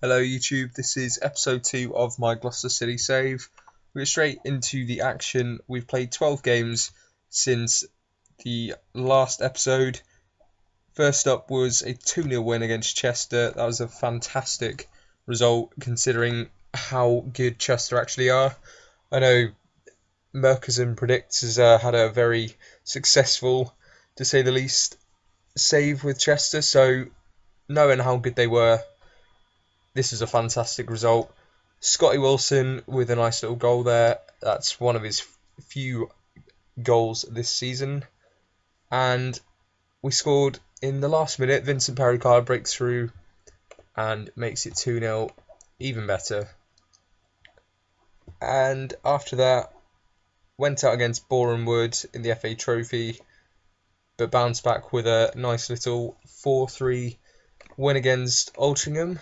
Hello YouTube, this is episode 2 of my Gloucester City save. We get straight into the action. We've played 12 games since the last episode. First up was a 2-0 win against Chester. That was a fantastic result considering how good Chester actually are. I know Merkerson Predicts has had a very successful, to say the least, save with Chester, so knowing how good they were, this is a fantastic result. Scotty Wilson with a nice little goal there. That's one of his few goals this season. And we scored in the last minute. Vincent Pericard breaks through and makes it 2-0, even better. And after that, went out against Boreham Wood in the FA Trophy, but bounced back with a nice little 4-3 win against Altrincham.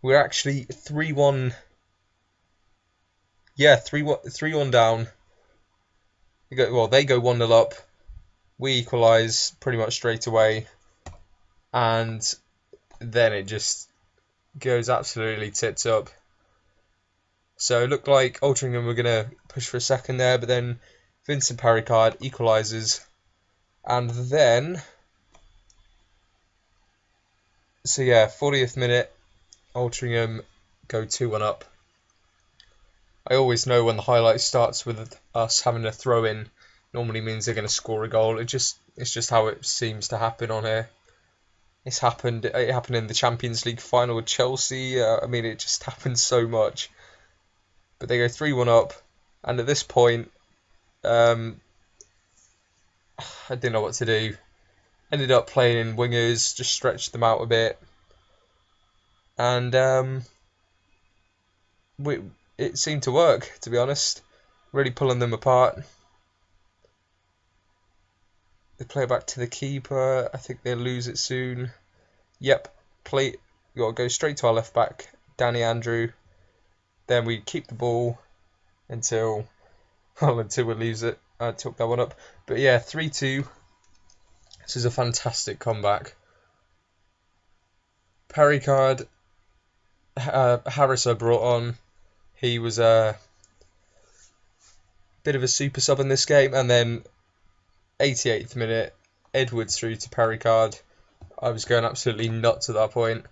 We're actually 3-1. Yeah, 3-1 down. They go 1-0 up. We equalise pretty much straight away. And then it just goes absolutely tits up. So it looked like Altrincham were going to push for a second there, but then Vincent Pericard equalises. And then, 40th minute, Altrincham go 2-1 up. I always know when the highlight starts with us having a throw in, normally means they're going to score a goal. It's just how it seems to happen on here. It happened in the Champions League final with Chelsea. It just happens so much. But they go 3-1 up, and at this point, I didn't know what to do. Ended up playing in wingers, just stretched them out a bit. And it seemed to work, to be honest. Really pulling them apart. They play it back to the keeper. I think they'll lose it soon. Yep, we got to go straight to our left back, Danny Andrew. Then we keep the ball until we lose it. I took that one up. But yeah, 3-2. This is a fantastic comeback. Pericard, Harris I brought on. He was a bit of a super sub in this game. And then 88th minute, Edwards through to Pericard. I was going absolutely nuts at that point.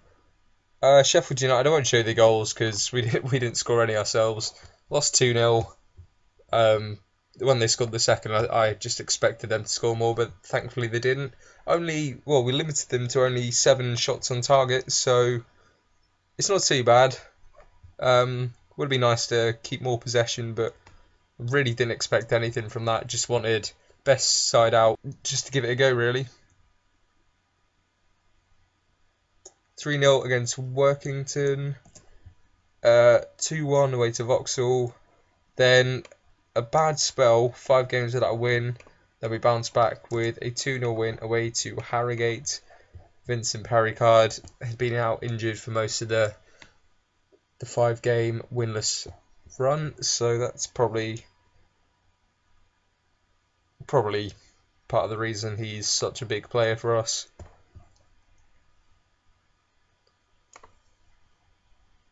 Sheffield United, I won't show the goals because we didn't score any ourselves. Lost 2-0. When they scored the second, I just expected them to score more, but thankfully they didn't. We limited them to only 7 shots on target, so it's not too bad. Would be nice to keep more possession, but really didn't expect anything from that. Just wanted best side out, just to give it a go, really. 3-0 against Workington. 2-1 away to Vauxhall. Then a bad spell, 5 games without a win. Then we bounced back with a 2-0 win away to Harrogate. Vincent Pericard had been out injured for most of the 5-game winless run, so that's probably part of the reason he's such a big player for us.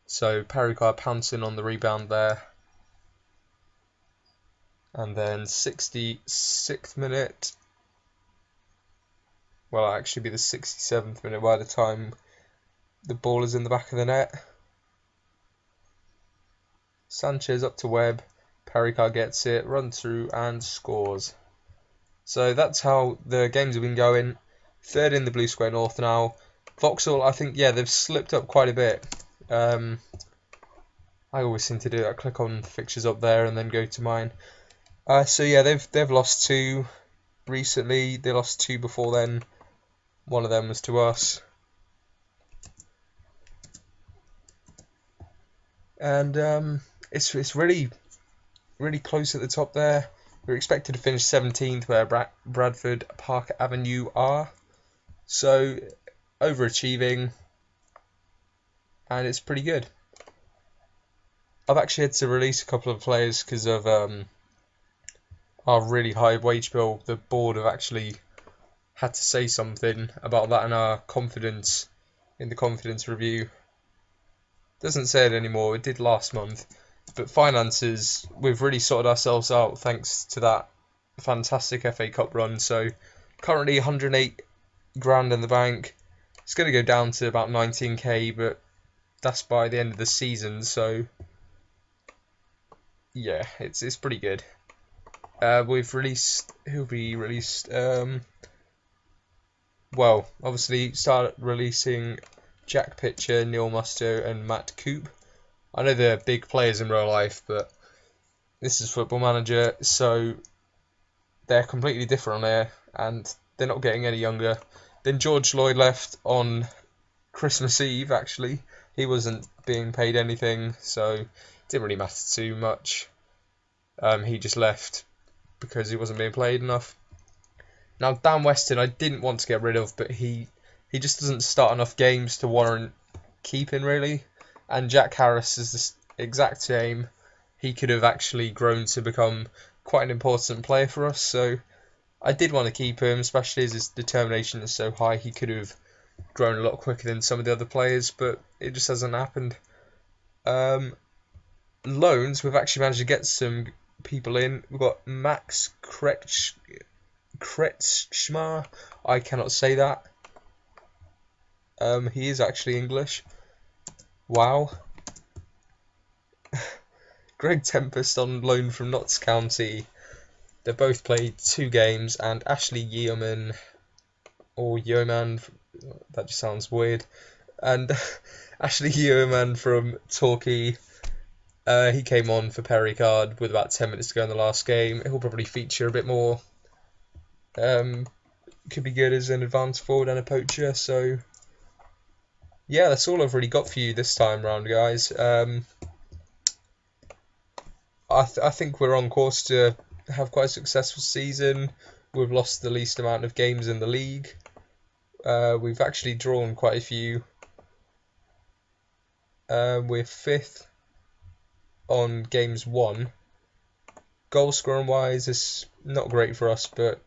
So Pericard pouncing on the rebound there. And then 66th minute. Well, it'll actually be the 67th minute by the time the ball is in the back of the net. Sanchez up to Webb. Pericard gets it, runs through and scores. So that's how the games have been going. 3rd in the Blue Square North now. Vauxhall, I think, they've slipped up quite a bit. I always seem to do that. Click on fixtures up there and then go to mine. They've lost 2 recently. They lost 2 before then. One of them was to us. And it's really, really close at the top there. We're expected to finish 17th where Bradford Park Avenue are. So, overachieving. And it's pretty good. I've actually had to release a couple of players because of our really high wage bill. The board have actually had to say something about that in our confidence review. Doesn't say it anymore. It did last month. But finances, we've really sorted ourselves out thanks to that fantastic FA Cup run. So currently 108 grand in the bank. It's going to go down to about 19k, but that's by the end of the season. So yeah, it's pretty good. We've released. Who'll be released? Well, obviously started releasing Jack Pitcher, Neil Musto, and Matt Coop. I know they're big players in real life, but this is Football Manager, so they're completely different on there, and they're not getting any younger. Then George Lloyd left on Christmas Eve, actually. He wasn't being paid anything, so it didn't really matter too much. He just left because he wasn't being played enough. Now, Dan Weston, I didn't want to get rid of, but he just doesn't start enough games to warrant keeping, really. And Jack Harris is the exact same. He could have actually grown to become quite an important player for us, so I did want to keep him, especially as his determination is so high. He could have grown a lot quicker than some of the other players, but it just hasn't happened. Loans, we've actually managed to get some people in. We've got Max Kretschmar. I cannot say that. He is actually English. Wow. Greg Tempest on loan from Notts County. They both played 2 games, and Ashley Yeoman, or Yeoman, that just sounds weird, and Ashley Yeoman from Torquay, he came on for Perrycard with about 10 minutes to go in the last game. He'll probably feature a bit more. Could be good as an advanced forward and a poacher, so yeah, that's all I've really got for you this time round, guys. I think we're on course to have quite a successful season. We've lost the least amount of games in the league. We've actually drawn quite a few. We're 5th on games won. Goal scoring wise is not great for us, but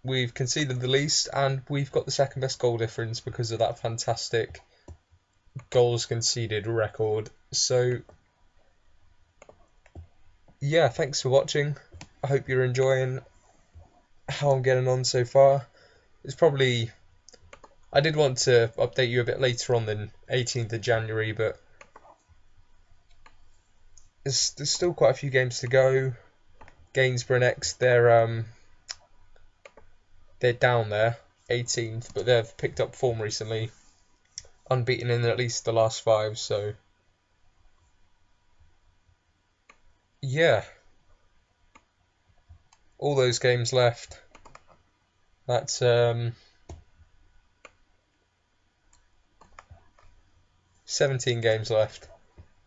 we've conceded the least, and we've got the second best goal difference because of that fantastic goals conceded record. So yeah, thanks for watching. I hope you're enjoying how I'm getting on so far. It's probably... I did want to update you a bit later on than 18th of January, but there's still quite a few games to go. Gainsborough next, they're down there, 18th, but they've picked up form recently. Unbeaten in at least the last 5, so yeah. All those games left. That's 17 games left.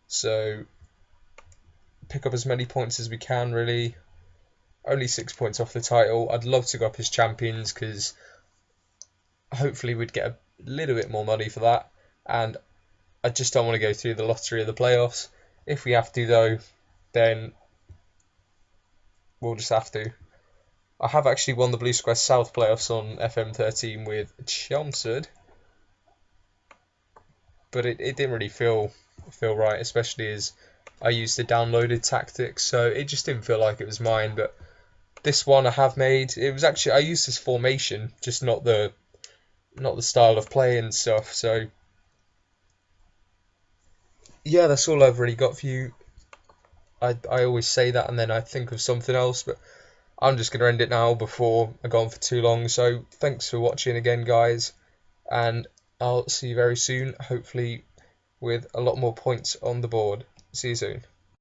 So pick up as many points as we can, really. Only 6 points off the title. I'd love to go up as champions because hopefully we'd get a little bit more money for that. And I just don't want to go through the lottery of the playoffs. If we have to, though, then we'll just have to. I have actually won the Blue Square South playoffs on FM13 with Chelmsford, but it didn't really feel right, especially as I used the downloaded tactics, so it just didn't feel like it was mine. But this one I have made. It was actually, I used this formation, just not the style of play and stuff. So yeah, that's all I've really got for you. I always say that and then I think of something else, but I'm just going to end it now before I go on for too long. So thanks for watching again, guys, and I'll see you very soon, hopefully with a lot more points on the board. See you soon.